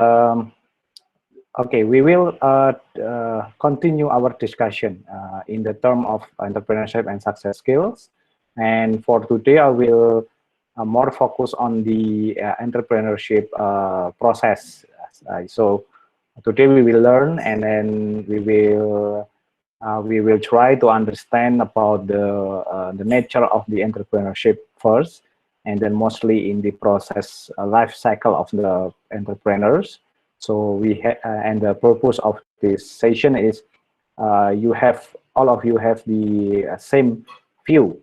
Um, okay, we will continue our discussion in the term of entrepreneurship and success skills. And for today, I will more focus on the entrepreneurship process. So today we will learn, and then we will try to understand about the nature of the entrepreneurship first, and then mostly in the process life cycle of the entrepreneurs. So and the purpose of this session is all of you have the same view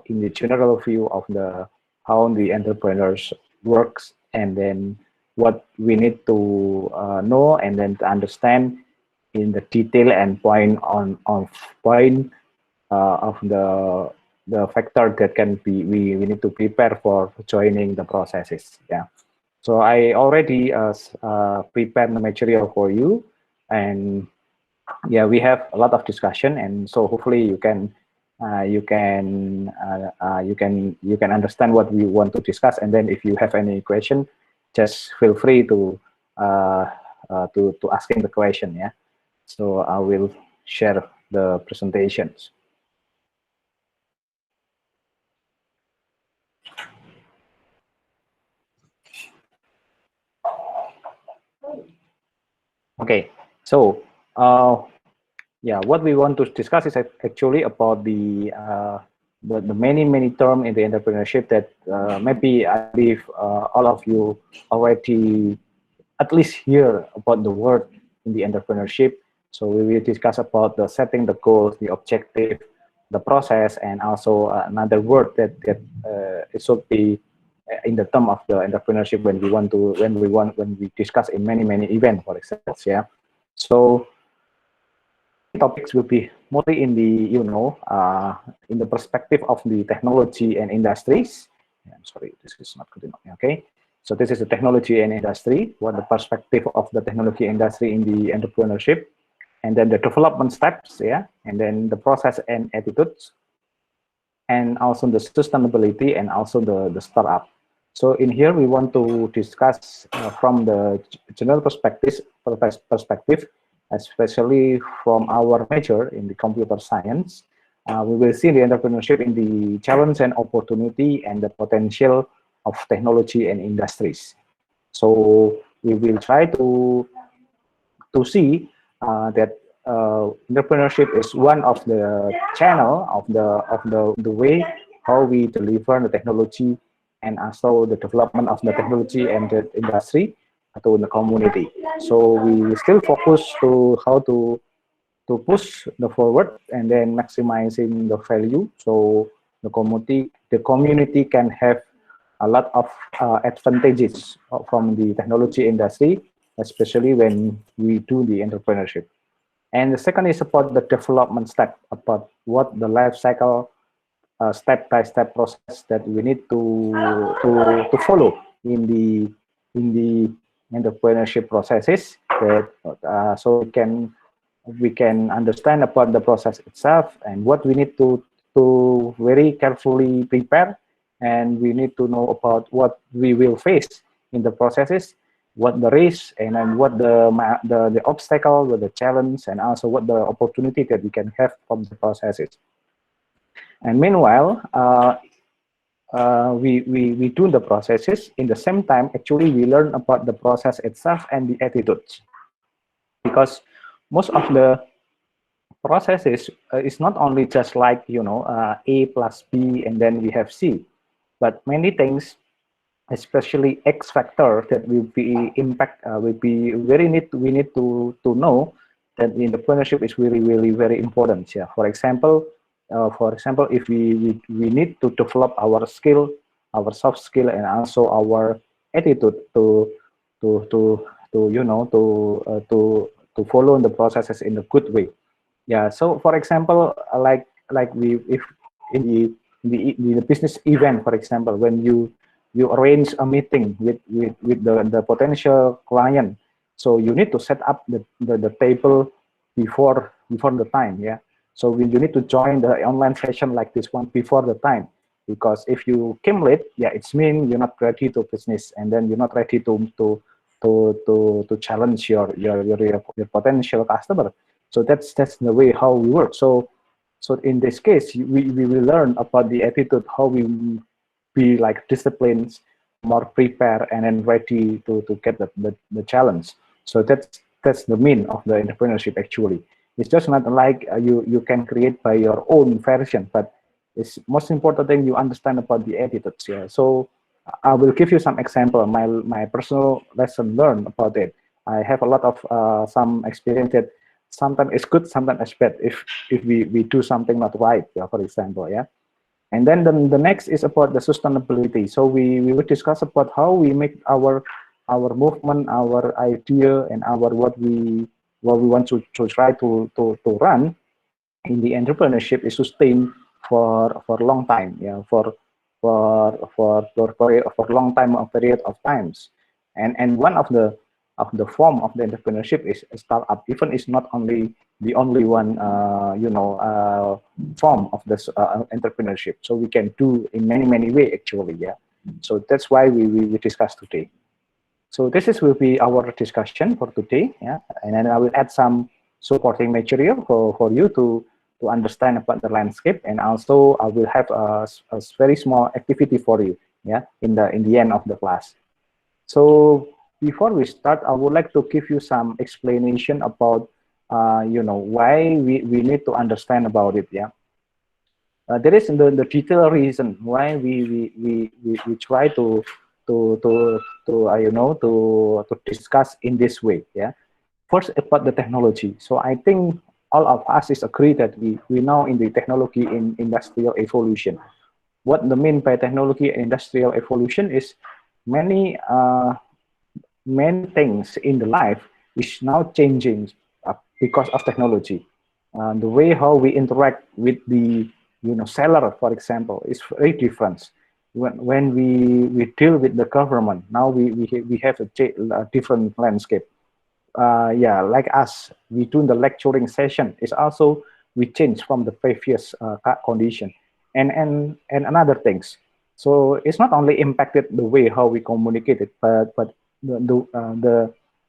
in the general view of the how the entrepreneurs works, and then what we need to know and then to understand in the detail and point of the factor that can be we need to prepare for joining the processes. Yeah. So I already prepared the material for you, and yeah, we have a lot of discussion, and so hopefully you can understand what we want to discuss, and then if you have any question, just feel free to asking the question. Yeah. So I will share the presentations. Okay, so yeah, what we want to discuss is actually about the many term in the entrepreneurship that maybe I believe all of you already at least hear about the word in the entrepreneurship. So we will discuss about the setting the goals, the objective, the process, and also another word that it should be in the term of the entrepreneurship when we discuss in many events, for example. Yeah. So topics will be mostly in the in the perspective of the technology and industries. I'm sorry, this is not good enough. Okay, so this is the technology and industry. What the perspective of the technology industry in the entrepreneurship, and then the development steps, yeah, and then the process and attitudes, and also the sustainability and also the startup. So in here we want to discuss from the general perspective, especially from our major in the computer science. We will see the entrepreneurship in the challenge and opportunity and the potential of technology and industries. So we will try to see that entrepreneurship is one of the channel of the way how we deliver the technology and also the development of the technology and the industry to the community. So we still focus to how to push the forward and then maximizing the value, so the community can have a lot of advantages from the technology industry, especially when we do the entrepreneurship. And the second is about the development step, about what the life cycle step-by-step process that we need to follow in the entrepreneurship processes, that so we can understand about the process itself and what we need to very carefully prepare, and we need to know about what we will face in the processes, what the risk, and then what the obstacle, what the challenge, and also what the opportunity that we can have from the processes. And meanwhile, we do the processes. In the same time, actually, we learn about the process itself and the attitudes, because most of the processes is not only just like A plus B and then we have C, but many things, especially X factor, that will be impact will be we need to know that the entrepreneurship is really very important. Yeah. For example, if we need to develop our skill, our soft skill, and also our attitude to follow the processes in a good way. Yeah. So for example, like if in the business event, for example, when you arrange a meeting with the potential client, so you need to set up the table before the time. Yeah. So you need to join the online session like this one before the time, because if you came late, yeah, it's mean you're not ready to business, and then you're not ready to to challenge your potential customer. So that's the way how we work. So in this case, we will learn about the attitude, how we be like disciplined, more prepared, and then ready to get the challenge. So that's the mean of the entrepreneurship actually. It's just not like you can create by your own version, but it's most important thing you understand about the attitudes. Yeah. So I will give you some example. My personal lesson learned about it. I have a lot of some experience that sometimes it's good, sometimes it's bad if we do something not right. Yeah, for example, yeah. And then the next is about the sustainability. So we will discuss about how we make our movement, our idea, and our what we want to try to run in the entrepreneurship is sustained for a long time, yeah, for long time of period of times. And one of the form of the entrepreneurship is a startup. Even it's not only the only one form of this entrepreneurship. So we can do in many way actually, yeah. So that's why we discuss today. So this is will be our discussion for today, yeah. And then I will add some supporting material for you to understand about the landscape, and also I will have a very small activity for you, yeah, in the end of the class. So before we start, I would like to give you some explanation about why we need to understand about it, yeah. There is the detailed reason why we try to discuss in this way, yeah. First, about the technology. So I think all of us is agree that we know in the technology in industrial evolution. What the mean by technology and industrial evolution is many many things in the life is now changing because of technology. The way how we interact with the seller, for example, is very different. When we deal with the government, now we have a different landscape. Yeah, like us, we do the lecturing session. It's also we change from the previous condition, and another things. So it's not only impacted the way how we communicate it, but the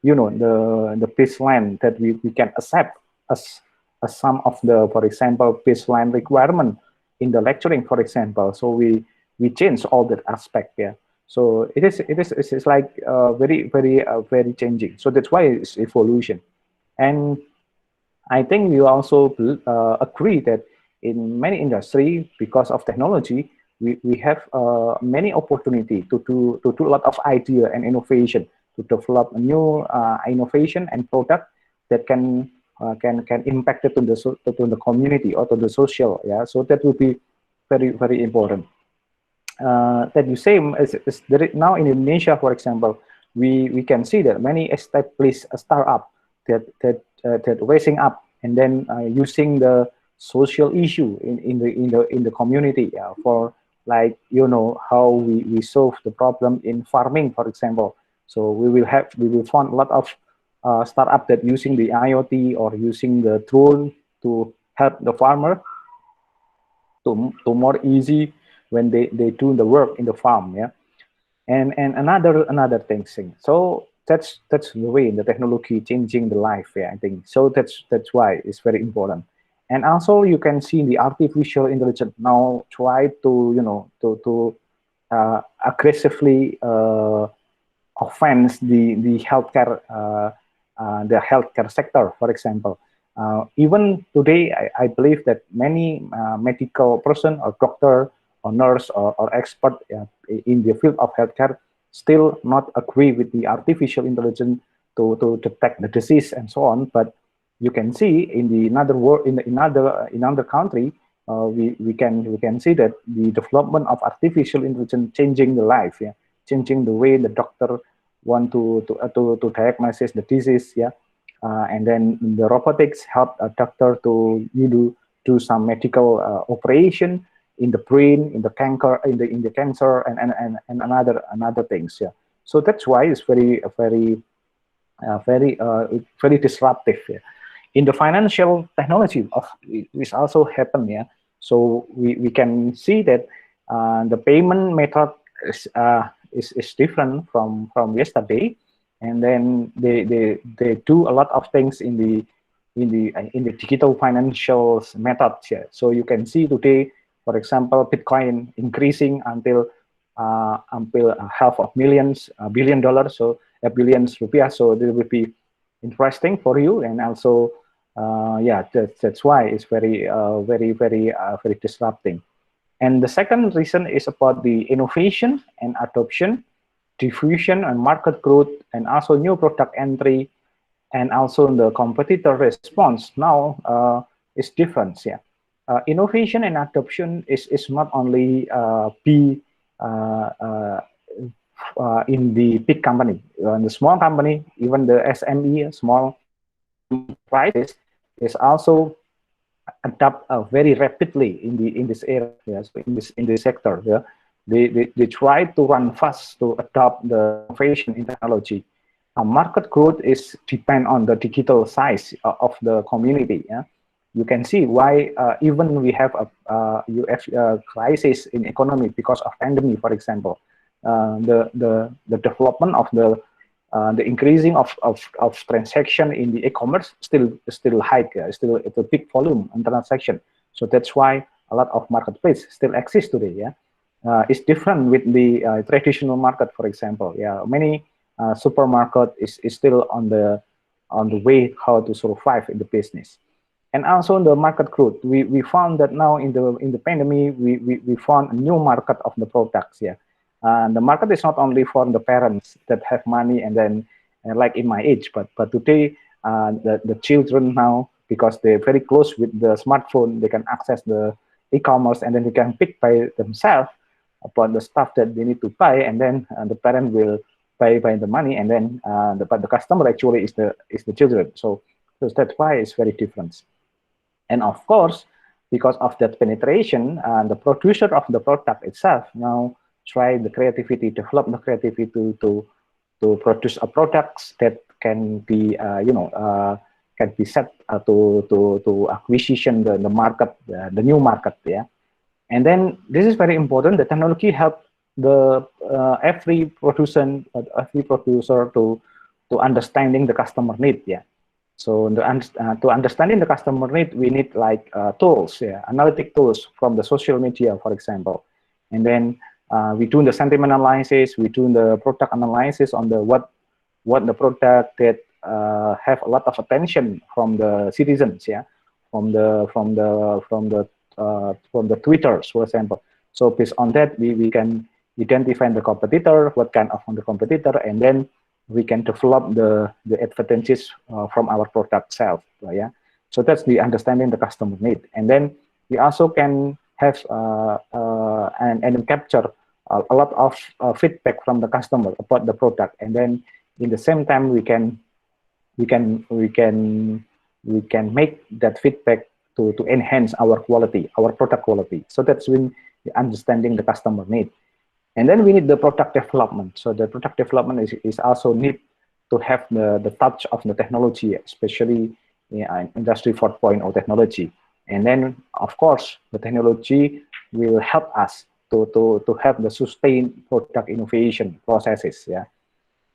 the baseline that we can accept as some of the, for example, baseline requirement in the lecturing, for example. So we change all that aspect. Yeah. So it's like very changing. So that's why it's evolution. And I think we also agree that in many industry, because of technology, we have many opportunity to do a lot of idea and innovation, to develop a new innovation and product that can impact it to the community or to the social. Yeah, so that will be very important. That you say is there now in Indonesia, for example, we can see that many established startup that raising up and then using the social issue in the community, for like how we solve the problem in farming, for example. So we will find a lot of startup that using the IoT or using the drone to help the farmer to more easy when they do the work in the farm, yeah. And another thing. So that's the way the technology changing the life, yeah, I think. So that's why it's very important. And also you can see the artificial intelligence now try to aggressively offense the healthcare sector, for example. Even today, I believe that many medical person or doctor or nurse or expert in the field of healthcare still not agree with the artificial intelligence to detect the disease and so on. But you can see in the another world in other country, we can see that the development of artificial intelligence changing the life, yeah, changing the way the doctor want to diagnose the disease, yeah. And then the robotics help a doctor to do some medical operation in the brain, in the cancer, and another things, yeah. So that's why it's very disruptive, yeah. In the financial technology of this also happen, yeah. So we can see that the payment method is different from yesterday, and then they do a lot of things in the digital financial methods. Yeah. So you can see today, for example, Bitcoin increasing until half of millions, $1 billion, so billions rupiah. So this will be interesting for you, and also yeah, that's why it's very disrupting. And the second reason is about the innovation and adoption, diffusion and market growth, and also new product entry, and also the competitor response now is different. Yeah, innovation and adoption is not only be uh, uh, in the big company, in the small company, even the SME, small medium enterprises, is also adapt very rapidly in this area. Yeah, so in this sector. Yeah, they try to run fast to adopt the innovation in technology. Market growth is depend on the digital size of the community. Yeah, you can see why even we have a crisis in economy because of pandemic, for example. The development of the increasing of transaction in the e-commerce still high, still it's a big volume in transaction. So that's why a lot of marketplace still exist today. Yeah, it's different with the traditional market, for example. Yeah, many supermarket is still on the way how to survive in the business. And also in the market growth, we found that now in the pandemic, we found a new market of the products. Yeah, the market is not only for the parents that have money and then like in my age, but today the children now, because they're very close with the smartphone, they can access the e-commerce, and then they can pick by themselves upon the stuff that they need to buy, and then the parent will pay the money, and then but the customer actually is the children. So that's why it's very different. And of course, because of that penetration, the producer of the product itself now try the creativity, develop the creativity to produce a products that can be can be set to acquisition the market, the new market. Yeah. And then this is very important. The technology help the every producer to understanding the customer need. Yeah. So to understanding the customer need, we need like tools, yeah, analytic tools from the social media, for example. And then we do the sentiment analysis, we do the product analysis on the what the product that have a lot of attention from the citizens, yeah, from the Twitters, for example. So based on that, we can identify the competitor, what kind of the competitor, and then we can develop the advantages from our product self. Yeah. So that's the understanding the customer need, and then we also can have and capture a lot of feedback from the customer about the product, and then in the same time we can make that feedback to enhance our quality, our product quality. So that's when understanding the customer need. And then we need the product development. So the product development is also need to have the touch of the technology, especially in Industry 4.0 technology. And then, of course, the technology will help us to have the sustained product innovation processes. Yeah.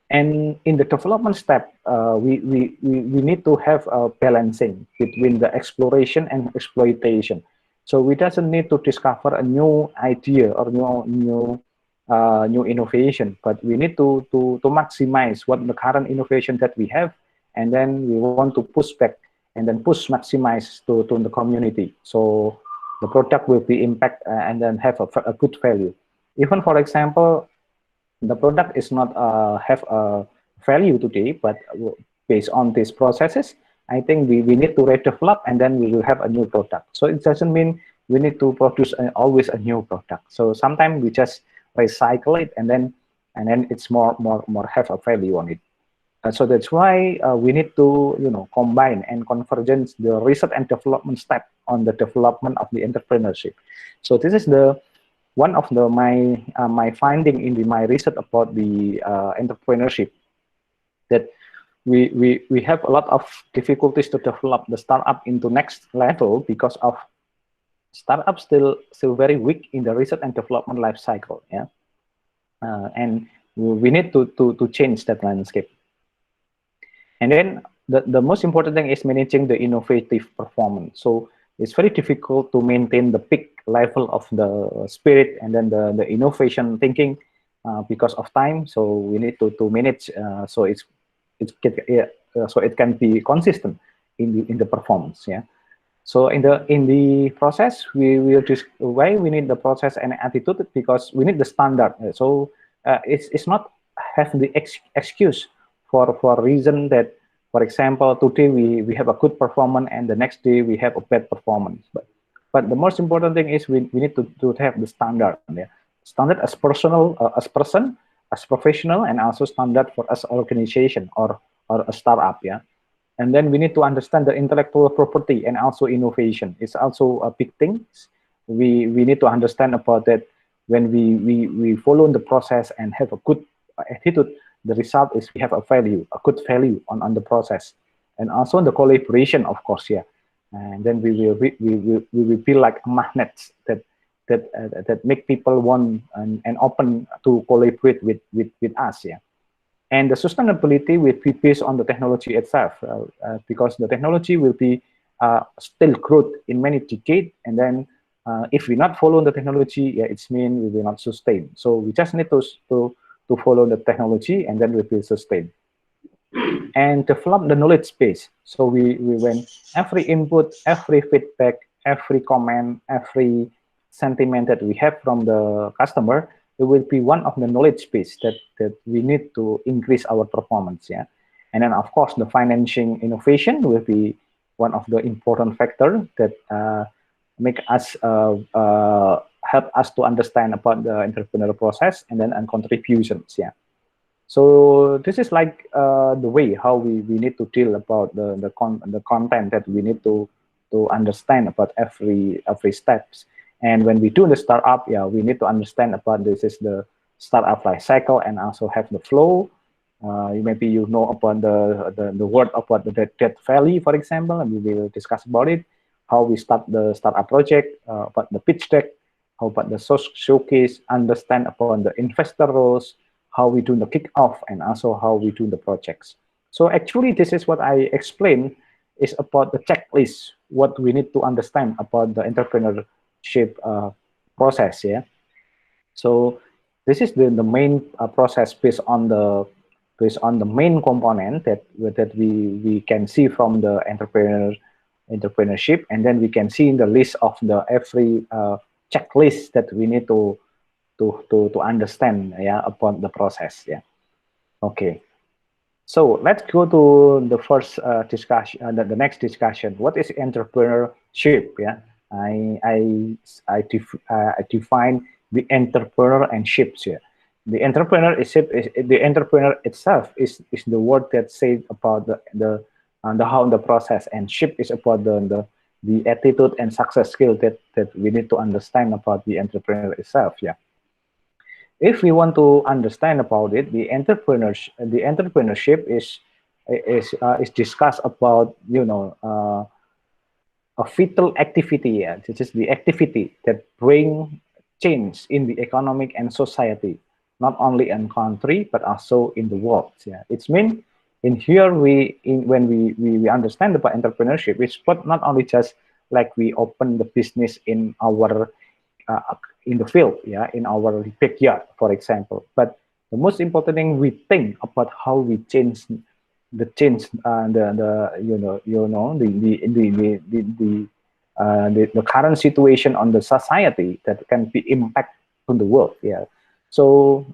And in the development step, we need to have a balancing between the exploration and exploitation. So we doesn't need to discover a new idea or new innovation, but we need to maximize what the current innovation that we have, and then we want to push back and then maximize to the community. So the product will be impact and then have a good value. Even for example, the product is not have a value today, but based on these processes, I think we need to redevelop, and then we will have a new product. So it doesn't mean we need to produce always a new product. So sometimes we just recycle it, and then it's more have a value on it. So that's why we need to combine and convergence the research and development step on the development of the entrepreneurship. So this is the one of the my finding in my research about the entrepreneurship, that we have a lot of difficulties to develop the startup into next level because of startups still very weak in the research and development life cycle. Yeah, and we need to change that landscape. And then the most important thing is managing the innovative performance. So it's very difficult to maintain the peak level of the spirit and then the innovation thinking because of time. So we need to manage so so it can be consistent in the performance. Yeah. So in the process, we will just why we need the process and attitude, because we need the standard. So it's not have the excuse for reason that, for example, today we have a good performance and the next day we have a bad performance. But the most important thing is we need to have the standard. Yeah? Standard as personal, as person, as professional, and also standard for as organization or a startup. Yeah. And then we need to understand the intellectual property and also innovation. It's also a big thing. We need to understand about that. When we follow the process and have a good attitude, the result is we have a value, a good value on the process, and also the collaboration, of course. Yeah. And then we will feel like magnets that make people want and open to collaborate with us. Yeah. And the sustainability will be based on the technology itself, because the technology will be still growth in many decades. And then if we not follow the technology, yeah, it's mean we will not sustain. So we just need to follow the technology, and then we will sustain and develop the knowledge base. So we when every input, every feedback, every comment, every sentiment that we have from the customer, it will be one of the knowledge base that we need to increase our performance. Yeah. And then of course the financing innovation will be one of the important factor that make us help us to understand about the entrepreneurial process and then and contributions. Yeah. So this is like the way how we need to deal about the content that we need to understand about every steps. And when we do the startup, yeah, we need to understand about this is the startup life cycle and also have the flow. Maybe you know about the word about the debt valley, for example, and we will discuss about it. How we start the startup project, about the pitch deck, how about the showcase, understand upon the investor roles, how we do the kickoff, and also how we do the projects. So actually, this is what I explained is about the checklist, what we need to understand about the entrepreneurship process. Yeah. So this is the main process based on the main component that we can see from the entrepreneurship, and then we can see in the list of the every checklist that we need to understand, yeah, about the process. Yeah. Okay. So let's go to the first discussion, the next discussion. What is entrepreneurship? Yeah, I define the entrepreneur and ships here. The the entrepreneur itself is the word that says about the how the process, and ship is about the attitude and success skill that we need to understand about the entrepreneur itself. Yeah. If we want to understand about it, the entrepreneurship is discussed about, you know, a vital activity. Yeah, this is the activity that bring change in the economic and society, not only in country but also in the world. Yeah, it's mean in here when we understand about entrepreneurship, it's not only just like we open the business in the field, yeah, in our backyard, for example. But the most important thing, we think about how we change the the current situation on the society that can be impact on the world. Yeah. So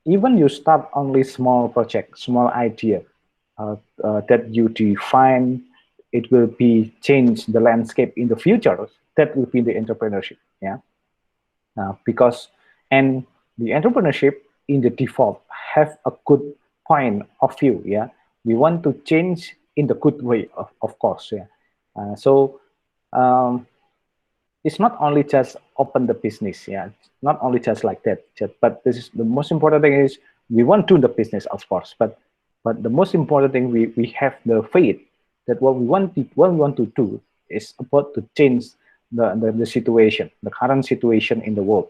even you start only small project, small idea that you define, it will be change the landscape in the future. That will be the entrepreneurship. Yeah. Because and the entrepreneurship in the default have a good point of view. Yeah, we want to change in the good way, of course. Yeah. So it's not only just open the business. Yeah, it's not only just like that. But this is the most important thing is we want to do the business, of course. But the most important thing, we have the faith that what we want to do is about to change the situation, the current situation in the world.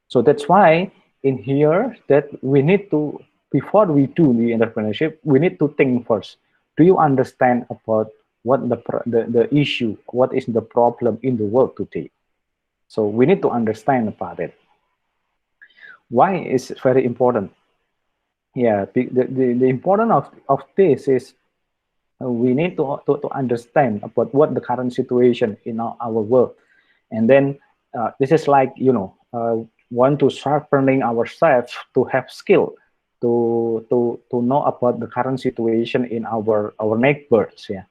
So that's why in here that we need to before we do the entrepreneurship, we need to think first. Do you understand about what the issue, what is the problem in the world today? So we need to understand about it. Why is it very important? Yeah, the importance of this is we need to understand about what the current situation in our world. And then this is like, want to sharpening ourselves to have skill to know about the current situation in our neighbors. Yeah.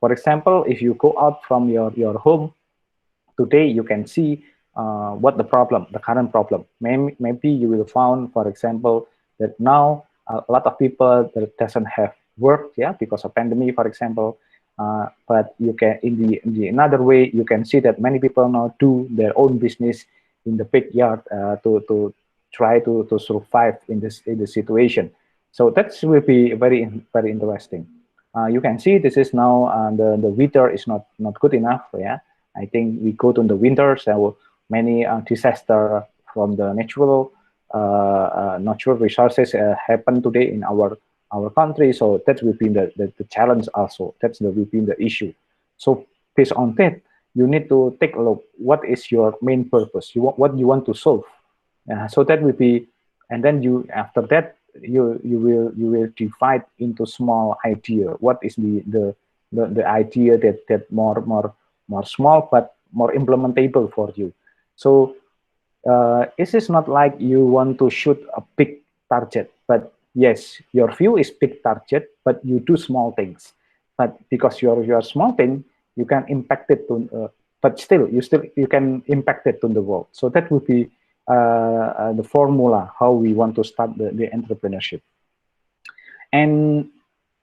For example, if you go out from your home today, you can see what the current problem. Maybe you will find, for example, that now a lot of people that doesn't have work, yeah, because of pandemic, for example. But you can, in the another way, you can see that many people now do their own business in the backyard to try to survive in this situation. So that will be very interesting. You can see this is now the weather is not good enough. Yeah, I think we go to the winter, so many disaster from the natural resources happen today in our country. So that will be the challenge also. That's will be the issue. So based on that, you need to take a look. What is your main purpose? What you want to solve. So that will be, and then you after that you will divide into small idea. What is the idea that more small but more implementable for you. So this is not like you want to shoot a big target, but yes, your view is big target, but you do small things. But because your small thing, you can impact it to, but still you can impact it to the world. So that would be the formula how we want to start the entrepreneurship. And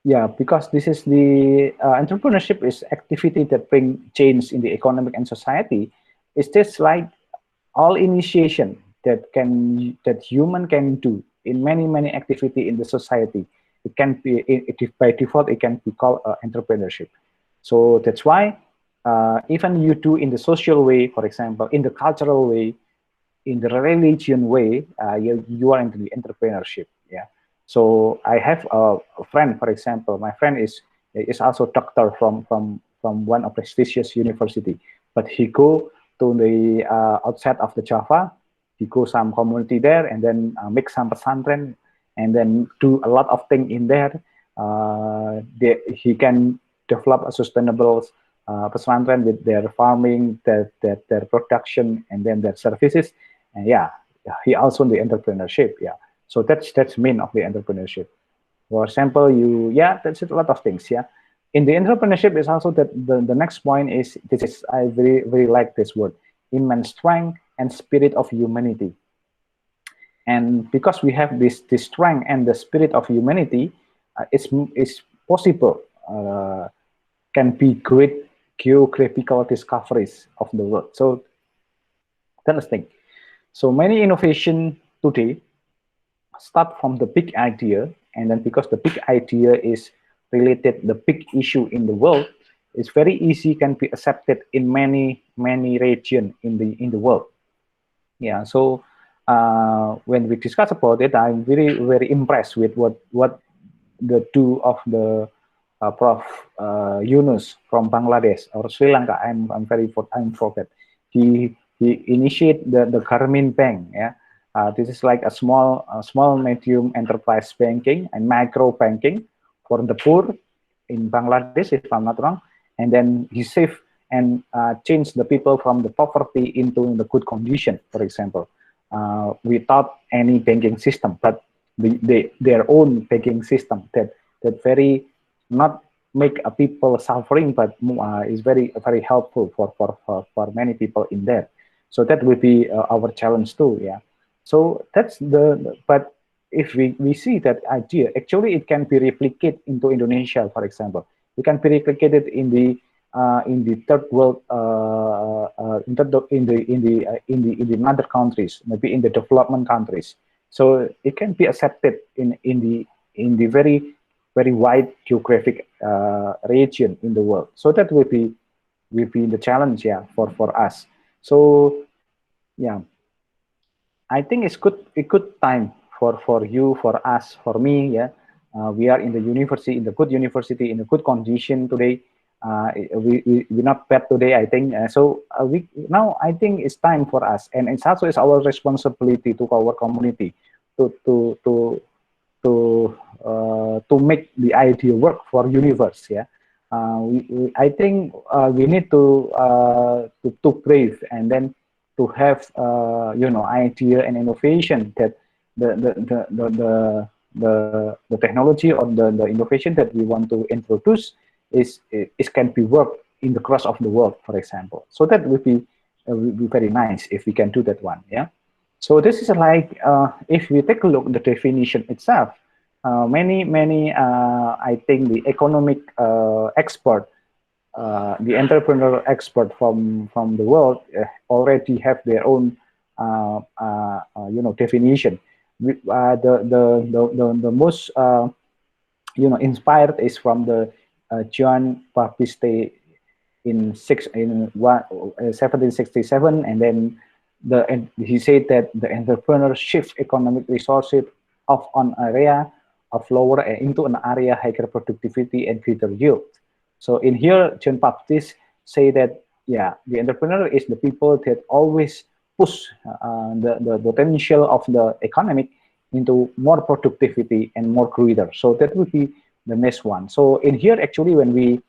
yeah, because this is the entrepreneurship is activity that bring change in the economic and society. It's just like all initiation that human can do in many activity in the society. It can be by default it can be called entrepreneurship. So that's why even you do in the social way, for example, in the cultural way, in the religion way, you are into the entrepreneurship. Yeah. So I have a friend, for example. My friend is also doctor from one of prestigious university, but he go to the outside of the Java. He go some community there and then make some pesantren and then do a lot of things in there. He can develop a sustainable pesantren with their farming, their production, and then their services. And yeah, he also in the entrepreneurship. Yeah, so that's mean of the entrepreneurship. For example, that's a lot of things. Yeah, in the entrepreneurship is also that the next point is this is I very like this word, immense strength and spirit of humanity. And because we have this strength and the spirit of humanity, it's possible can be great geographical discoveries of the world. So that's the thing. So many innovation today start from the big idea, and then because the big idea is related the big issue in the world, it's very easy can be accepted in many region in the world. Yeah. So when we discuss about it, I'm very impressed with what the two of the Prof. Yunus from Bangladesh or Sri Lanka. I'm forget. He initiate the Garmin Bank. Yeah, this is like a small medium enterprise banking and micro banking for the poor in Bangladesh, if I'm not wrong. And then he save and change the people from the poverty into the good condition. For example, without any banking system, but their own banking system that very not make people suffering, but is very helpful for many people in there. So that will be our challenge too. Yeah. So that's but if we see that idea, actually it can be replicated into Indonesia, for example. It can be replicated in the third world, in the other countries, maybe in the development countries. So it can be accepted in the very wide geographic region in the world. So that will be the challenge, yeah, for us. So yeah, I think it's good time for you, for us, for me. Yeah, we are in the university, in the good university, in a good condition today. We're not bad today, I think. So we now I think it's time for us, and it's also is our responsibility to our community to to to to make the idea work for universe. Yeah, I think we need to brave, and then to have idea and innovation that the technology or the innovation that we want to introduce is can be worked in the cross of the world, for example. So that would be very nice if we can do that one. Yeah. So this is like if we take a look at the definition itself, many I think the economic expert, the entrepreneur expert from the world already have their own definition. The most inspired is from the John Baptiste in 1767, and then he said that the entrepreneur shifts economic resources of an area of lower into an area higher productivity and greater yield. So in here, John Baptiste say that yeah, the entrepreneur is the people that always push the potential of the economic into more productivity and more greater. So that would be the next one. So in here, actually, when we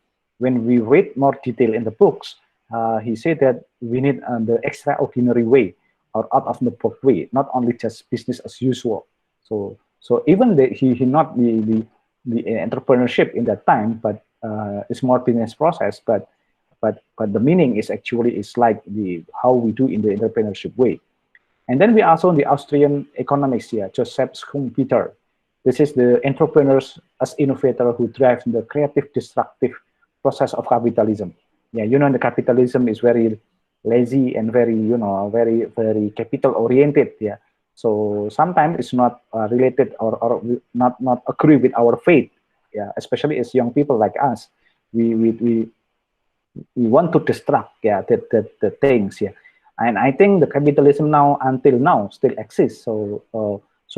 read more detail in the books, he said that we need the extraordinary way or out of the box way, not only just business as usual. So even he not the entrepreneurship in that time, but it's more business process. But the meaning is actually is like the how we do in the entrepreneurship way. And then we also the Austrian economics here, Joseph Schumpeter. This is the entrepreneurs as innovator who drive the creative, destructive process of capitalism. Yeah, the capitalism is very lazy and very, very capital oriented. Yeah, so sometimes it's not related or not agree with our faith. Yeah, especially as young people like us, we want to destruct the things. Yeah, and I think the capitalism now until now still exists. So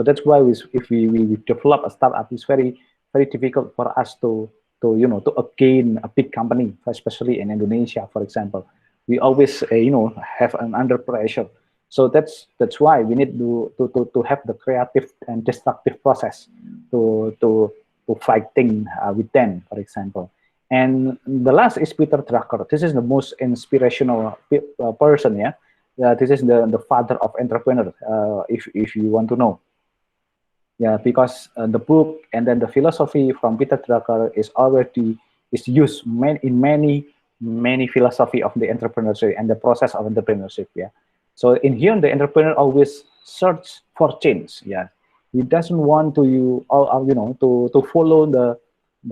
that's why if we develop a startup, it's very difficult for us to again a big company, especially in Indonesia, for example. We always have an under pressure. So that's why we need to have the creative and destructive process to fighting with them, for example. And the last is Peter Drucker. This is the most inspirational person. Yeah, this is the father of entrepreneur. If you want to know. Yeah, because the book and then the philosophy from Peter Drucker is used in many philosophy of the entrepreneurship and the process of entrepreneurship. Yeah, so in here the entrepreneur always search for change. Yeah, he doesn't want to follow the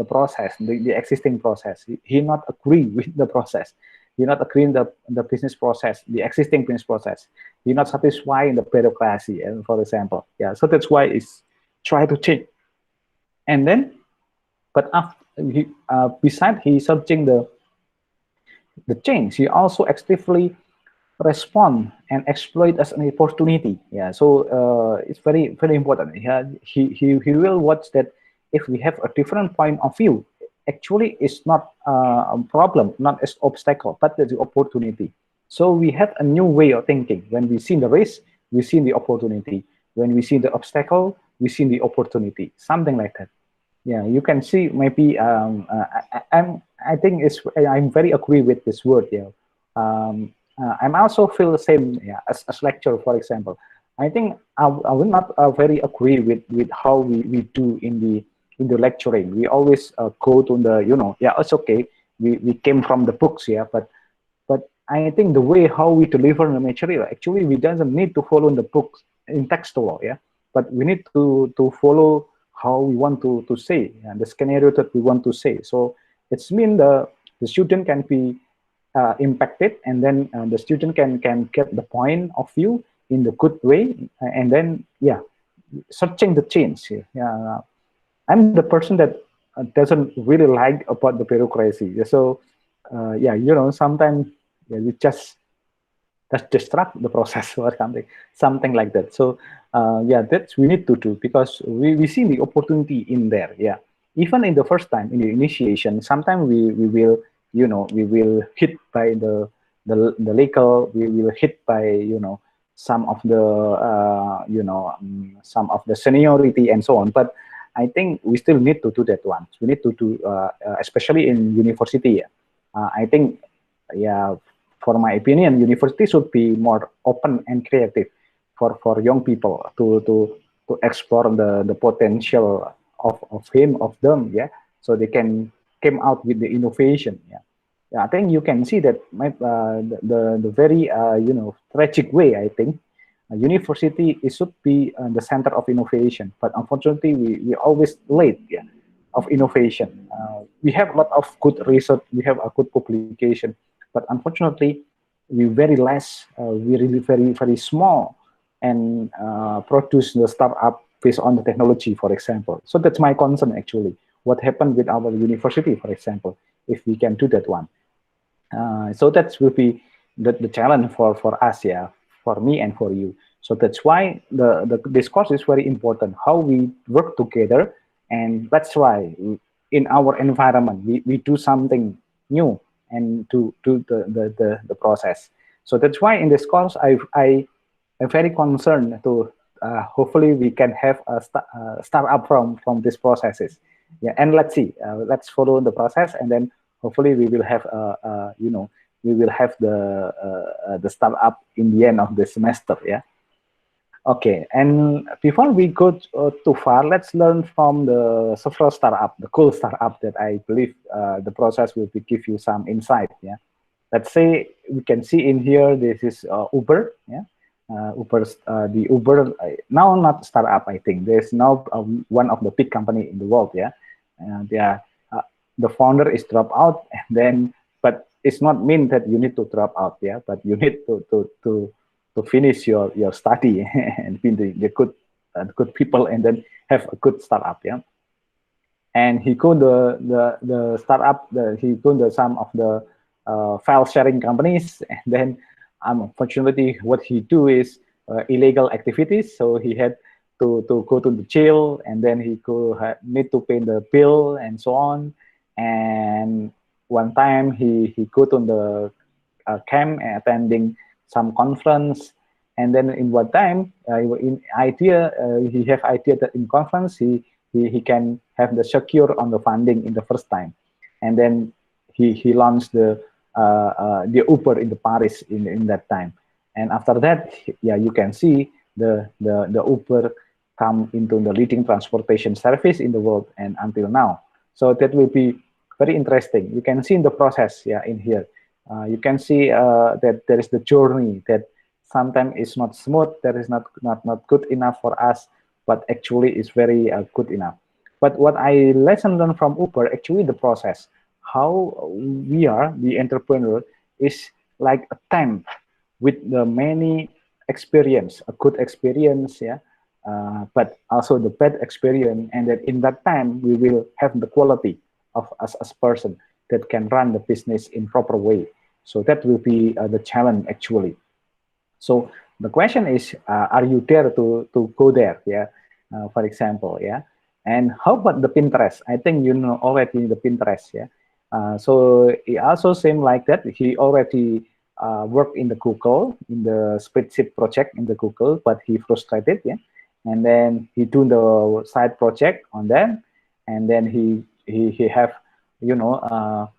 process, the existing process. He not agree with the process. He not agree in the business process, the existing business process. He not satisfied in the bureaucracy, for example. Yeah, so that's why it's try to change. And then, but after besides he searching the change, he also actively respond and exploit as an opportunity. Yeah, so it's very important. Yeah, he will watch that if we have a different point of view, actually it's not a problem, not as obstacle, but the opportunity. So we have a new way of thinking. When we see the risk, we see the opportunity. When we see the obstacle, we see the opportunity. Something like that. Yeah, you can see maybe I think I'm very agree with this word. Yeah, I'm also feel the same. Yeah, as lecturer, for example, I think I will not very agree with how we do in the lecturing. We always go to the yeah, it's okay. We came from the books. Yeah, but I think the way how we deliver the material, actually we doesn't need to follow in the books in textual. Yeah, but we need to follow how we want to say and the scenario that we want to say. So it's mean the student can be impacted, and then the student can get the point of view in the good way, and then yeah, searching the change. Yeah, I'm the person that doesn't really like about the bureaucracy. So yeah, sometimes yeah, we just just disrupt the process or something like that. So yeah, that's we need to do, because we see the opportunity in there. Yeah, even in the first time in the initiation, sometimes we will, you know, we will hit by the legal, we will hit by, you know, some of the some of the seniority and so on. But I think we still need to do that one. We need to do especially in university. Yeah. I think, yeah, for my opinion, university should be more open and creative for young people to explore the potential of him, of them, yeah, so they can came out with the innovation. Yeah, yeah, I think you can see that the very tragic way. I think university, it should be the center of innovation, but unfortunately we always late, yeah, of innovation. We have a lot of good research, we have a good publication, but unfortunately we very less, we really very small, and produce the startup based on the technology, for example. So that's my concern actually. What happened with our university, for example, if we can do that one. So that will be the challenge for us, yeah, for me and for you. So that's why this course is very important, how we work together. And that's why in our environment, we do something new and to do the process. So that's why in this course, I am very concerned to hopefully we can have a start up from these processes. Yeah, and let's see, let's follow the process, and then hopefully we will have we will have the startup in the end of the semester. Yeah. Okay, and before we go too far, let's learn from the several startup, the cool startup that I believe the process will be give you some insight. Yeah, let's say we can see in here, this is Uber. Yeah, the Uber now not startup. I think there's now one of the big company in the world. Yeah, they are, the founder is drop out, and then, but it's not mean that you need to drop out. Yeah, but you need to finish your study and be the good people, and then have a good startup. Yeah, and he go the startup, he go the some of the file sharing companies, and then unfortunately what he do is illegal activities, so he had to go to the jail, and then he need to pay the bill and so on. And one time he go to the camp and attending some conference, and then in one time in idea, he have idea that in conference he can have the secure on the funding in the first time, and then he launched the Uber in the Paris in that time. And after that, yeah, you can see the Uber come into the leading transportation service in the world, and until now. So that will be very interesting. You can see in the process, yeah, in here. You can see that there is the journey that sometimes is not smooth, that is not good enough for us, but actually is very good enough. But what I lesson learned from Uber, actually the process, how we are the entrepreneur is like a time with the many experience, a good experience, yeah, but also the bad experience, and that in that time we will have the quality of us as person that can run the business in proper way. So that will be the challenge actually. So the question is, are you there to go there? Yeah, for example, yeah. And how about the Pinterest? I think you know already the Pinterest. Yeah. So it also seemed like that he already worked in the Google, in the spreadsheet project in the Google, but he frustrated. Yeah. And then he do the side project on that, and then he have, you know,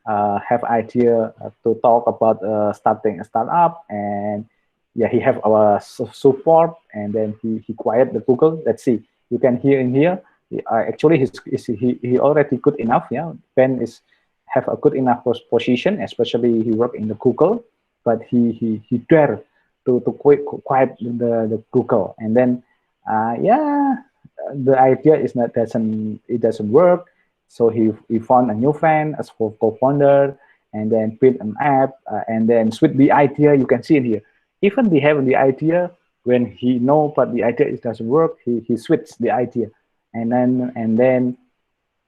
have idea to talk about starting a startup, and yeah, he have our support, and then he quiet the Google. Let's see, you can hear in here. Actually, he already good enough. Yeah, Ben is have a good enough position, especially he work in the Google, but he dare to quiet the Google, and then yeah, the idea is not doesn't work. So he found a new friend as for co-founder, and then build an app, and then switch the idea. You can see it here. Even they have the idea, when he know but the idea it doesn't work, he switched the idea, and then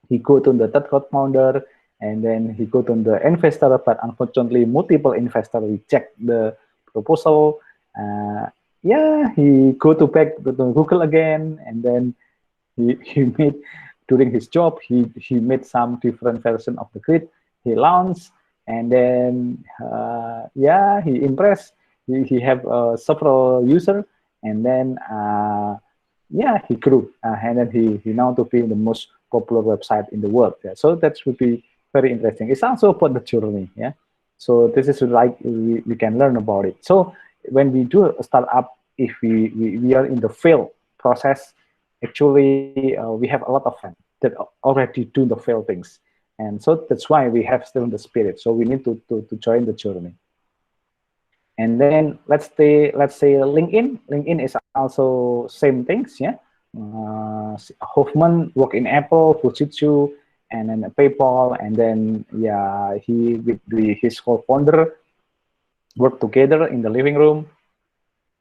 he go to the third founder, and then he go to the investor, but unfortunately multiple investor reject proposal. Yeah, he go to Google again, and then he made during his job he made some different version of the grid. He launched, and then yeah, he impressed. He have several user, and then yeah, he grew, and then he now to be the most popular website in the world. Yeah. So that would be very interesting. It's also about the journey. Yeah. So this is like we can learn about it. So when we do a startup, if we are in the fail process, actually we have a lot of friends that already do the fail things, and so that's why we have still the spirit. So we need to join the journey. And then let's say LinkedIn. LinkedIn is also same things, yeah. Hoffman work in Apple, Fujitsu, and then PayPal, and then yeah, he with his co-founder work together in the living room,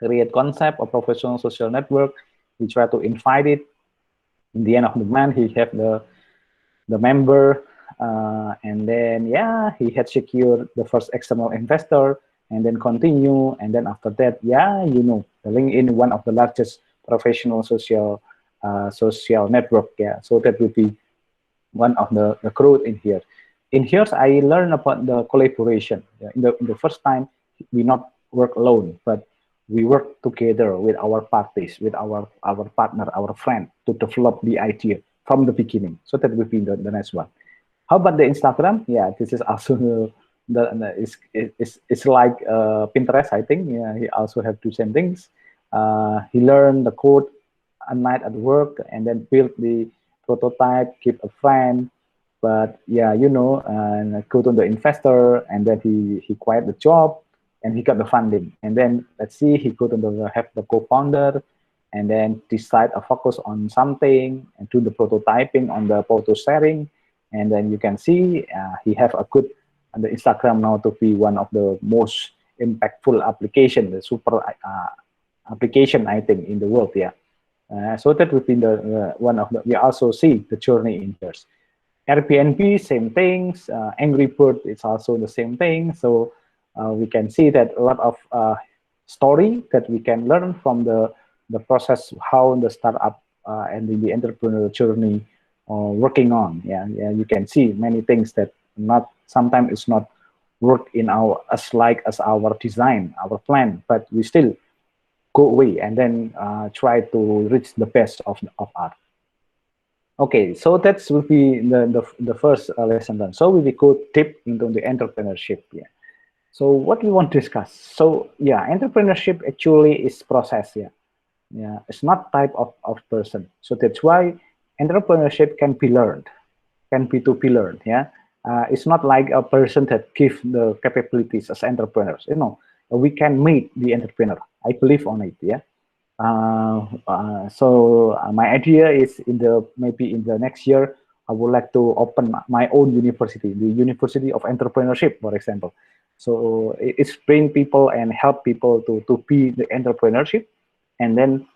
create concept of professional social network. We try to invite it. In the end of the month, he have the member, and then yeah, he had secured the first external investor, and then continue, and then after that, yeah, you know, the LinkedIn, one of the largest professional social network. Yeah, so that would be one of the growth in here. In here, I learned about the collaboration. Yeah, in the first time, we not work alone, but we work together with our parties, with our partner, our friend, to develop the idea from the beginning. So that will be the next one. How about the Instagram? Yeah, this is also it's like Pinterest, I think. Yeah, he also have the same things. He learned the code a night at work, and then build the prototype, give a friend. But yeah, you know, and go to the investor, and then he quit the job, and he got the funding. And then let's see, he go to have the co-founder, and then decide a focus on something, and do the prototyping on the photo sharing. And then you can see he have a good, and the Instagram now to be one of the most impactful application, the super application, I think, in the world. Yeah. So that would be the one of the, we also see the journey in here. Airbnb, same things. Angry Bird, it's also the same thing. So we can see that a lot of story that we can learn from the process, how the startup and the entrepreneurial journey working on. Yeah, yeah, you can see many things that not sometimes it's not work in our as our design, our plan, but we still go away and then try to reach the best of art. Okay, so that will be the first lesson learned. So we will go deep into the entrepreneurship. Yeah. So what we want to discuss. So yeah, entrepreneurship actually is process. Yeah. Yeah. It's not type of person. So that's why entrepreneurship can be learned, can be to be learned. Yeah. It's not like a person that give the capabilities as entrepreneurs. You know, we can make the entrepreneur. I believe on it. Yeah. So my idea is maybe in the next year I would like to open my own university, the University of Entrepreneurship, for example. So it's bring people and help people to be the entrepreneurship, and then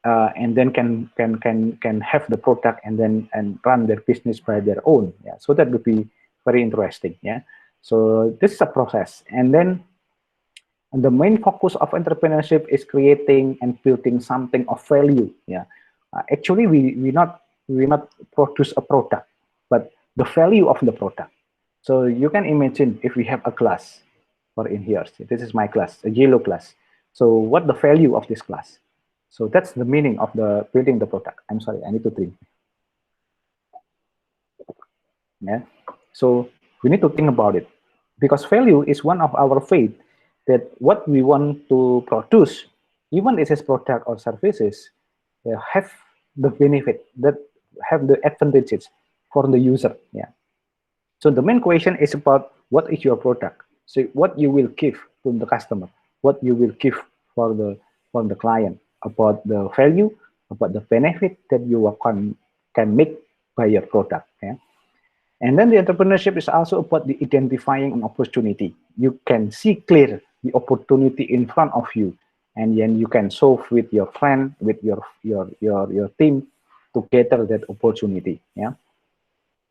can have the product and then run their business by their own. Yeah, so that would be very interesting. Yeah, so this is a process, and then and the main focus of entrepreneurship is creating and building something of value. Yeah, actually, we not produce a product, but the value of the product. So you can imagine if we have a glass, or in here, this is my glass, a yellow glass. So what the value of this glass? So that's the meaning of the building the product. I'm sorry, I need to drink. Yeah. So we need to think about it, because value is one of our faith that what we want to produce, even if it's product or services, have the benefit, that have the advantages for the user. Yeah. So the main question is about what is your product. So what you will give to the customer, what you will give for the client, about the value, about the benefit that you can make by your product. Yeah. And then the entrepreneurship is also about the identifying an opportunity. You can see clear the opportunity in front of you, and then you can solve with your friend, with your team to gather that opportunity. Yeah.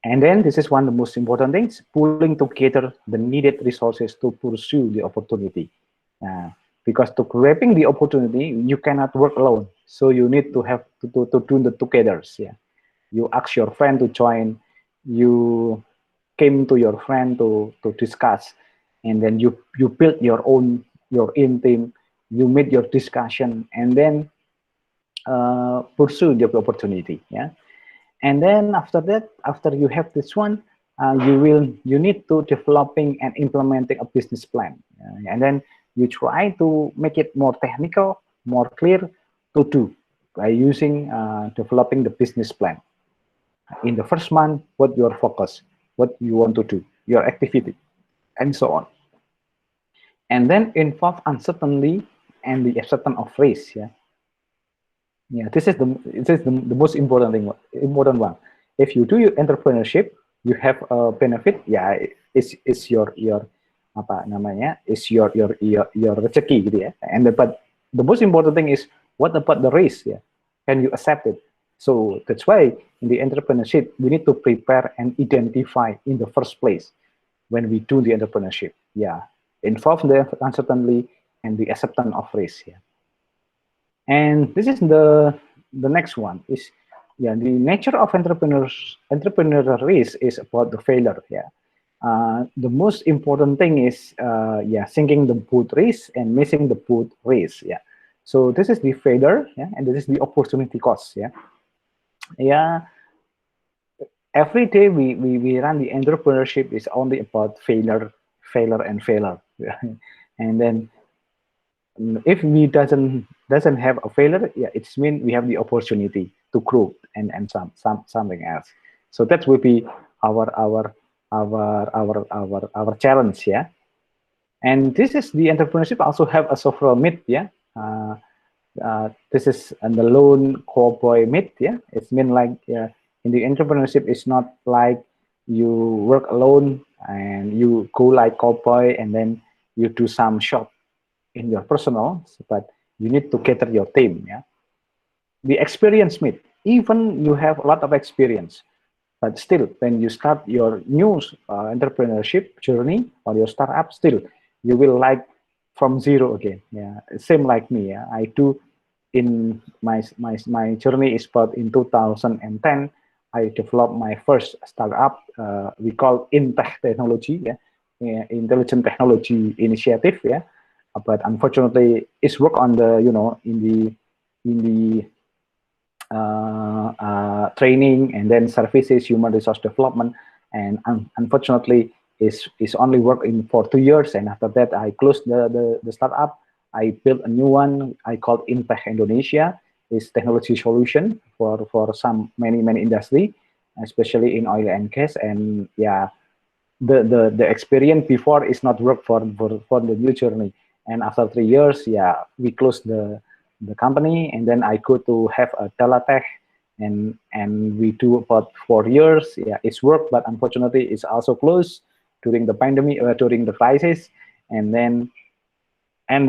And then this is one of the most important things: pulling together the needed resources to pursue the opportunity. because to grabbing the opportunity, you cannot work alone. So you need to have to do the together. Yeah, you ask your friend to join, you came to your friend to discuss, and then you build your own team, you made your discussion, and then pursue the opportunity. Yeah, and then after that, after you have this one, you need to developing and implementing a business plan, and then you try to make it more technical, more clear to do by using developing the business plan. In the first month, what your focus, what you want to do, your activity, and so on. And then involve uncertainty and the acceptance of risk. Yeah, yeah. This is the most important one. If you do your entrepreneurship, you have a benefit. Yeah, is your apa namanya, is your rezeki gitu ya. And but the most important thing is what about the risk? Yeah, can you accept it? So that's why in the entrepreneurship we need to prepare and identify in the first place when we do the entrepreneurship. Yeah, involve the uncertainty and the acceptance of risk. Yeah. And this is the next one is, yeah, the nature of entrepreneurial risk is about the failure. Yeah, the most important thing is yeah, sinking the boat race and missing the boat race. Yeah, so this is the failure. Yeah, and this is the opportunity cost. Yeah, yeah. Every day we run the entrepreneurship is only about failure and failure. Yeah. And then if we doesn't have a failure, yeah, it's mean we have the opportunity to grow and something else. So that will be our challenge. Yeah, and this is the entrepreneurship also have a several myth. Yeah, this is the lone cowboy myth. Yeah, it's mean like in the entrepreneurship, it's not like you work alone and you go like cowboy and then you do some shop in your personal, but you need to gather your team. Yeah, the experience myth. Even you have a lot of experience, but still, when you start your new entrepreneurship journey or your startup, still you will like from zero again. Yeah, same like me. Yeah, I do in my journey is about in 2010. I developed my first startup. We call Intech Technology. Yeah, yeah, Intelligent Technology Initiative. Yeah, but unfortunately, it's work on the in the training and then services, human resource development, and unfortunately, is only working for 2 years. And after that, I closed the startup. I built a new one. I called Intech Indonesia. It's technology solution for some many industry, especially in oil and gas. And yeah, the experience before is not work for the new journey. And after 3 years, yeah, we closed the company, and then I go to have a teletech, and we do about 4 years. Yeah, it's work, but unfortunately, it's also closed during the pandemic, during the crisis, and then in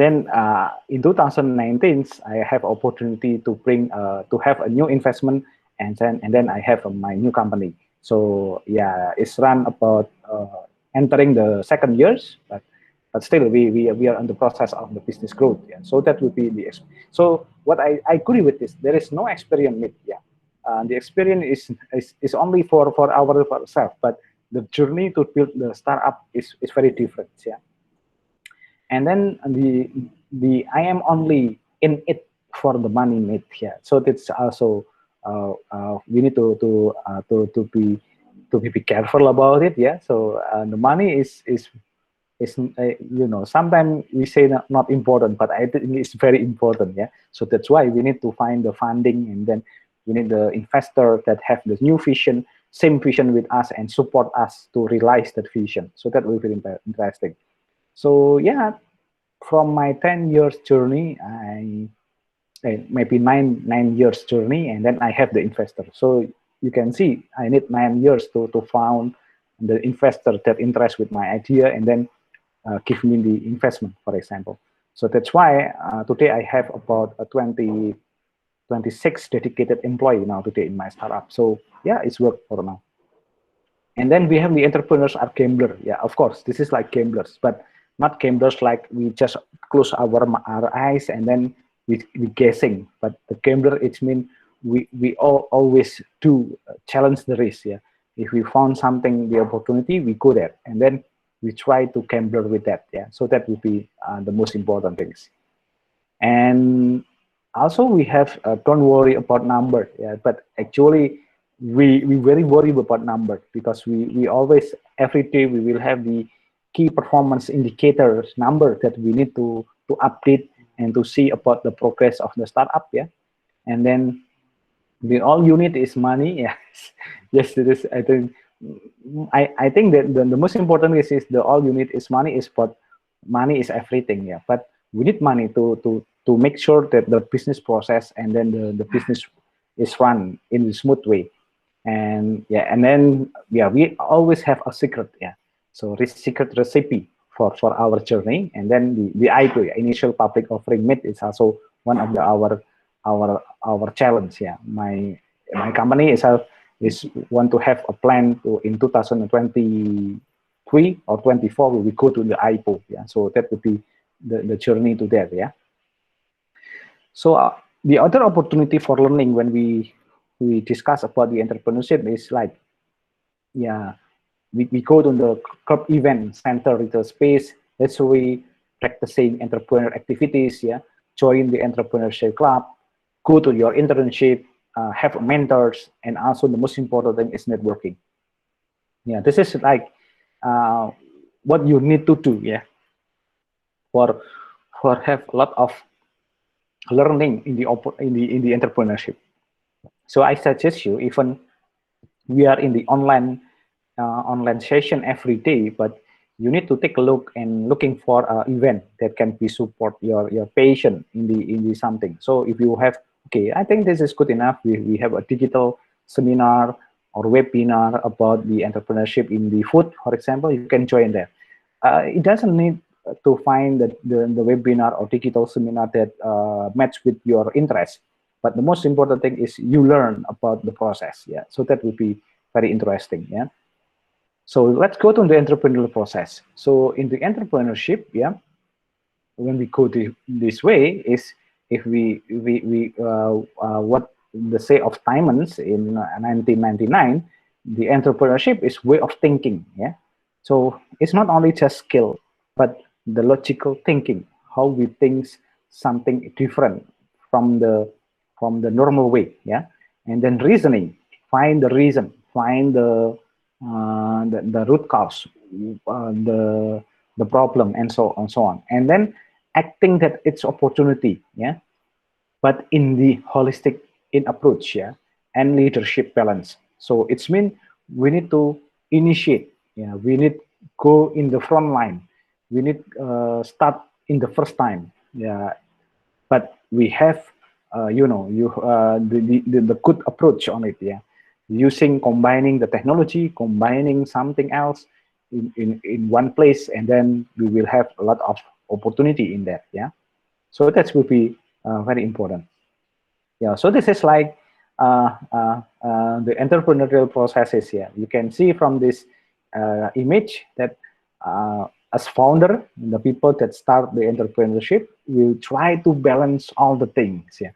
2019, I have opportunity to bring to have a new investment, and then I have my new company. So yeah, it's run about entering the second years, but still we are in the process of the business growth. Yeah. So that would be so what I agree with this. There is no experience myth. Yeah, the experience is only for ourselves, but the journey to build the startup is very different. Yeah. And then the I am only in it for the money myth here. So that's also we need to be careful about it. Yeah. So the money is sometimes we say not important, but I think it's very important. Yeah. So that's why we need to find the funding, and then we need the investor that have the new vision, same vision with us, and support us to realize that vision. So that will be interesting. So yeah, from my 10 years journey, maybe nine years journey, and then I have the investor. So you can see I need 9 years to found the investor that interest with my idea, and then give me the investment, for example. So that's why today I have about 26 dedicated employee now today in my startup. So yeah, it's work for now. And then we have the entrepreneurs are gambler. Yeah, of course, this is like gamblers, but not gamblers like we just close our eyes and then we guessing. But the gambler, it means we always do challenge the risk. Yeah, if we found something, the opportunity, we go there and then we try to gamble with that. Yeah, so that would be the most important things. And also we have don't worry about number. Yeah, but actually we very worry about number, because we always, every day we will have the key performance indicators number that we need to update and to see about the progress of the startup. Yeah, and then the all you need is money. Yes, yes, it is. I think that the most important is the all you need is money, is, but money is everything. Yeah, but we need money to make sure that the business process and then the business is run in a smooth way. And yeah, and then yeah, we always have a secret. Yeah, so this secret recipe for our journey. And then the IPO, initial public offering made, is also one of our challenge. Yeah, my company is want to have a plan to, in 2023 or 24, we go to the IPO. Yeah, so that would be the journey to that. Yeah. So the other opportunity for learning when we discuss about the entrepreneurship is like, yeah, we go to the club event center retail space. That's where we practicing entrepreneur activities. Yeah, join the entrepreneurship club, go to your internship, have mentors, and also the most important thing is networking. Yeah, this is like uh, what you need to do. Yeah, for have a lot of learning in the entrepreneurship. So I suggest you, even we are in the online session every day, but you need to take a look and looking for an event that can be support your patient in the something. So if you have, okay, I think this is good enough. We have a digital seminar or webinar about the entrepreneurship in the food, for example, you can join there. It doesn't need to find the webinar or digital seminar that match with your interest. But the most important thing is you learn about the process. Yeah, so that will be very interesting. Yeah. So let's go to the entrepreneurial process. So in the entrepreneurship, yeah, when we go this way is, if we what the say of Timons in 1999, the entrepreneurship is way of thinking. Yeah, so it's not only just skill, but the logical thinking, how we think something different from the normal way. Yeah, and then reasoning, find the reason, find the root cause, the problem, and so on, and then acting that it's opportunity. Yeah, but in the holistic in approach. Yeah, and leadership balance. So it's mean we need to initiate. Yeah, we need go in the front line, we need start in the first time. Yeah, but we have the good approach on it. Yeah, using, combining the technology, combining something else in one place, and then we will have a lot of opportunity in that. Yeah, so that will be very important. Yeah, so this is like the entrepreneurial processes. Yeah, you can see from this image that as founder, the people that start the entrepreneurship will try to balance all the things. Yeah,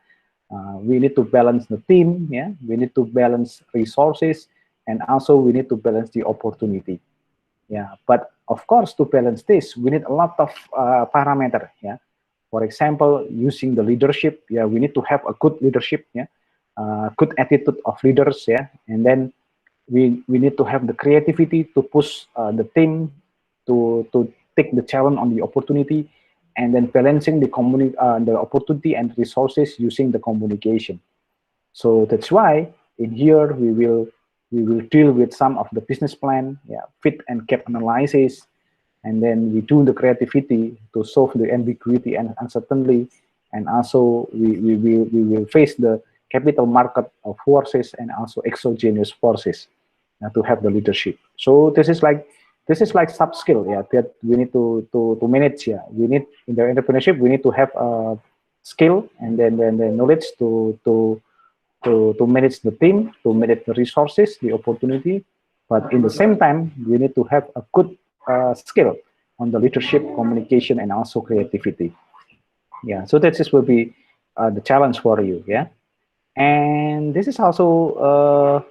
we need to balance the team. Yeah, we need to balance resources, and also we need to balance the opportunity. Yeah, but of course, to balance this, we need a lot of parameter. Yeah, for example, using the leadership. Yeah, we need to have a good leadership. Yeah, good attitude of leaders. Yeah, and then we need to have the creativity to push the team to take the challenge on the opportunity, and then balancing the opportunity and resources using the communication. So that's why in here we will deal with some of the business plan, yeah, fit and gap analysis, and then we do the creativity to solve the ambiguity and uncertainty, and also we will face the capital market of forces and also exogenous forces to have the leadership. So this is like sub skill, yeah, that we need to manage. Yeah, we need in the entrepreneurship we need to have skill, and then the knowledge to manage the team, to manage the resources, the opportunity. But in the same time, we need to have a good skill on the leadership, communication, and also creativity. Yeah, so that this will be the challenge for you. Yeah, and this is also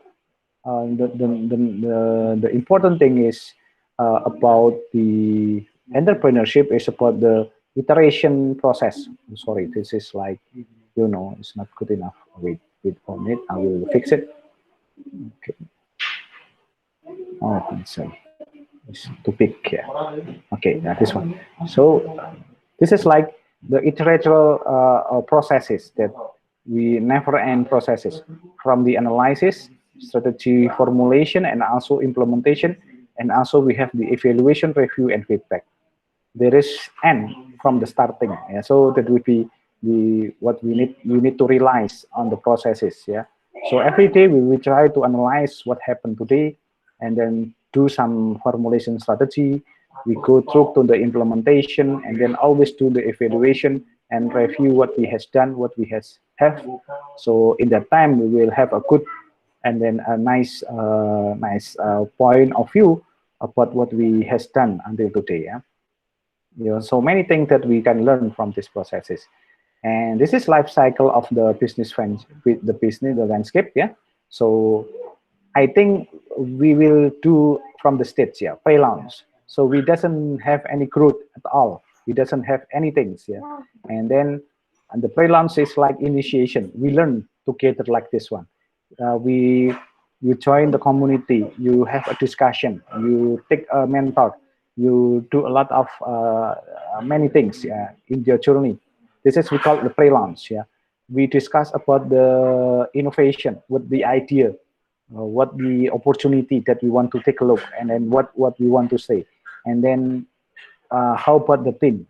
the important thing is about the entrepreneurship is about the iteration process. Sorry, this is like, it's not good enough. Wait for a minute, I will fix it. Okay. Oh, sorry, it's too big here. Okay, this one. So this is like the iterative processes that we never end processes from the analysis, strategy formulation, and also implementation. And also we have the evaluation, review, and feedback. There is end from the starting. Yeah? So that would be the what we need to realize on the processes. Yeah. So every day we will try to analyze what happened today, and then do some formulation strategy. We go through to the implementation, and then always do the evaluation and review what we has done, what we has have. So in that time we will have a good and then a nice point of view about what we has done until today. Yeah. So many things that we can learn from these processes, and this is life cycle of the business the landscape. Yeah. So I think we will do from the stage, yeah, pre-launch. So we doesn't have any growth at all. We doesn't have anything, yeah. And then and the pre-launch is like initiation. We learn together like this one. We you join the community. You have a discussion. You take a mentor. You do a lot of many things, yeah, in your journey. This is we call the pre-launch. Yeah, we discuss about the innovation, with the idea, what the opportunity that we want to take a look, and then what we want to say, and then how about the team,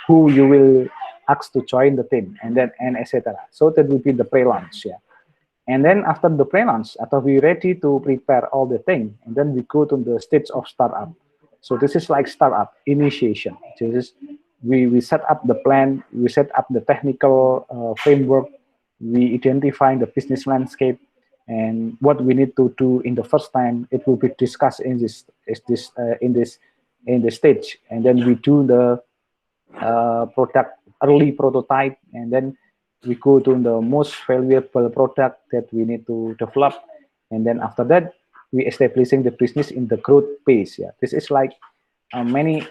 who you will ask to join the team, and then and etc. So that will be the pre-launch. Yeah. And then after the pre-launch, after we ready to prepare all the thing, and then we go to the stage of startup. So this is like startup initiation. This is we set up the plan, we set up the technical framework, we identify the business landscape, and what we need to do in the first time. It will be discussed in this stage, and then we do the product early prototype, and then we go to the most valuable product that we need to develop, and then after that we establishing the business in the growth phase. Yeah, this is like many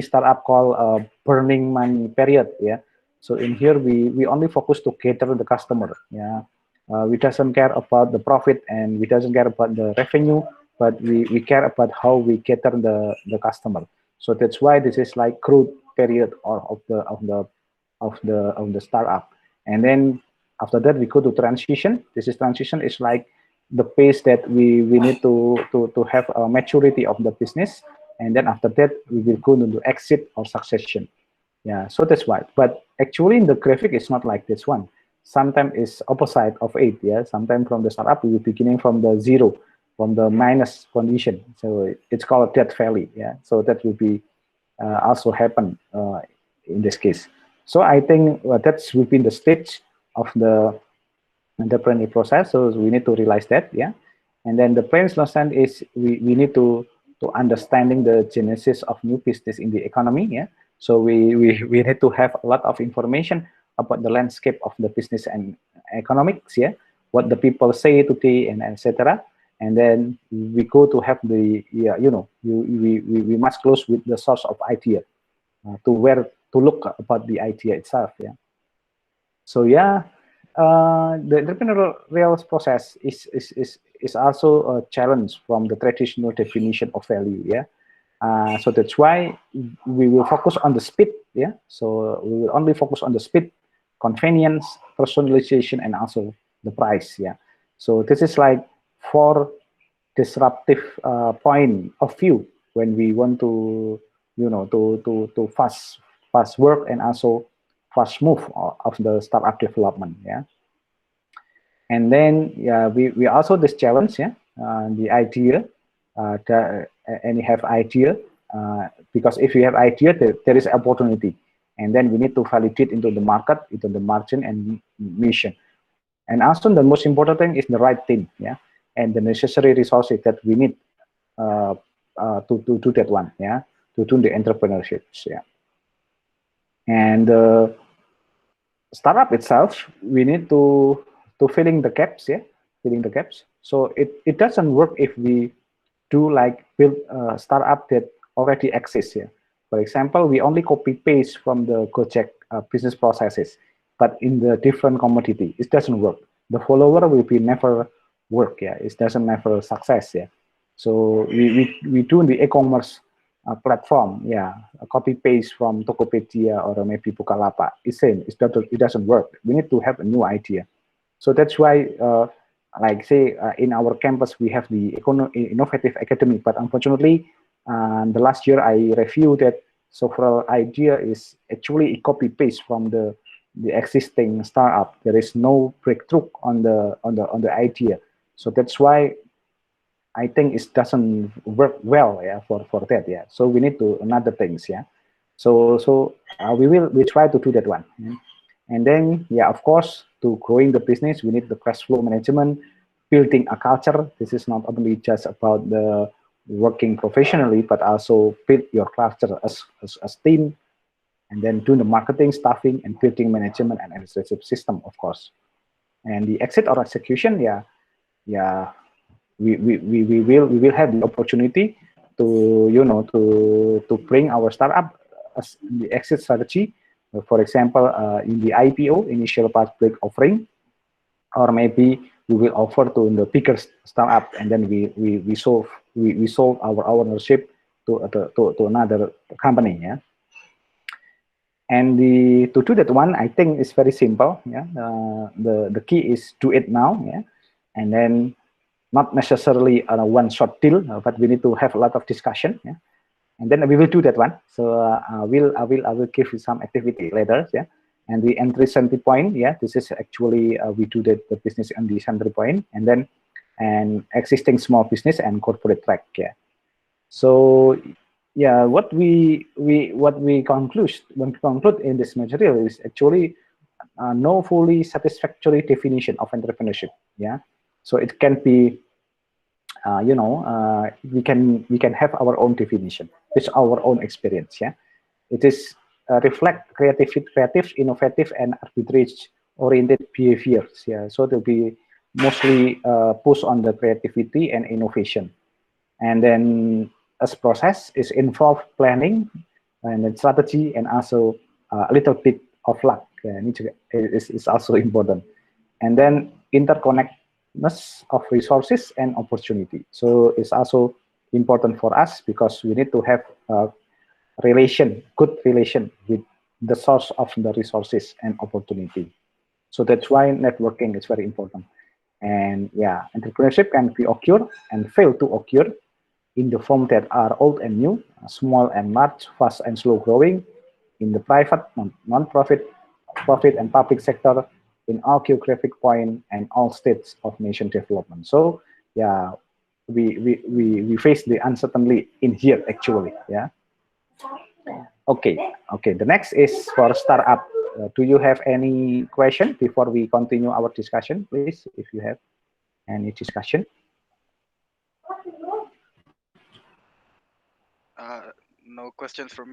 startup call burning money period. Yeah, so in here we only focus to cater the customer. Yeah, we doesn't care about the profit, and we doesn't care about the revenue, but we care about how we cater the customer. So that's why this is like growth period of the startup. And then after that we go to transition. This is transition is like the pace that we need to have a maturity of the business, and then after that we will go to exit or succession. Yeah, so that's why. But actually in the graphic it's not like this one. Sometimes it's opposite of it. Yeah, sometimes from the startup we will beginning from the zero, from the minus condition. So it's called death valley. Yeah, so that will be also happen in this case. So I think that's within the stage of the entrepreneurial process. So we need to realize that, yeah. And then the first lesson is we need to understanding the genesis of new business in the economy, yeah. So we need to have a lot of information about the landscape of the business and economics, yeah. What the people say today and etc. And then we go to have the, yeah, we must close with the source of idea, to where to look about the idea itself, yeah. So yeah, the entrepreneurial process is also a challenge from the traditional definition of value, yeah. So that's why we will focus on the speed, yeah. So we will only focus on the speed, convenience, personalization, and also the price, yeah. So this is like four disruptive point of view when we want to, to fast work and also fast move of the startup development, yeah. And then, yeah, we also this challenge, yeah, the idea, and you have idea, because if you have idea, there is opportunity, and then we need to validate into the market, into the margin and mission. And also the most important thing is the right team, yeah, and the necessary resources that we need to do that one, yeah, to do the entrepreneurships, yeah. And startup itself, we need to filling the gaps, yeah, filling the gaps. So it doesn't work if we do like build a startup that already exists, yeah. For example, we only copy paste from the Gojek business processes, but in the different commodity, it doesn't work. The follower will be never work, yeah. It doesn't never success, yeah. So we do in the e-commerce platform, yeah, a copy paste from Tokopedia or maybe Bukalapak. It's same. It doesn't work. We need to have a new idea. So that's why, like say, in our campus we have the innovative academy, but unfortunately, the last year I reviewed that several idea is actually a copy paste from the existing startup. There is no breakthrough on the idea. So that's why I think it doesn't work well, yeah, for that, yeah. So we need to another things, yeah. So we try to do that one, yeah. And then, yeah, of course, to growing the business, we need the cash flow management, building a culture. This is not only just about the working professionally, but also build your culture as team, and then do the marketing, staffing, and building management and administrative system, of course. And the exit or execution, yeah, we will have the opportunity to to bring our startup as the exit strategy. For example, in the IPO, initial public offering, or maybe we will offer to the bigger startup, and then we sold our ownership to another company, yeah. And to do that one, I think it's very simple, yeah. The key is do it now, yeah, and then not necessarily a one-shot deal, but we need to have a lot of discussion, yeah. And then we will do that one. So I will give you some activity later, yeah. And the entry point, yeah, this is actually we do the business on the entry point, and then an existing small business and corporate track, yeah. So yeah, what we conclude in this material is actually no fully satisfactory definition of entrepreneurship, yeah. So it can be we can have our own definition with our own experience, yeah. It is reflect creative, innovative, and arbitrage oriented behaviors, yeah. So to be mostly push on the creativity and innovation, and then as process is involved planning and then strategy, and also a little bit of luck, is also important. And then interconnectedness of resources and opportunity. So it's also important for us because we need to have a good relation with the source of the resources and opportunity. So that's why networking is very important. And yeah, entrepreneurship can be occur and fail to occur in the form that are old and new, small and large, fast and slow growing, in the private, non-profit, profit and public sector, in all geographic point and all states of nation development. So yeah, we face the uncertainty in here actually, yeah. Okay. The next is for startup. Do you have any question before we continue our discussion, please? If you have any discussion. No questions from me.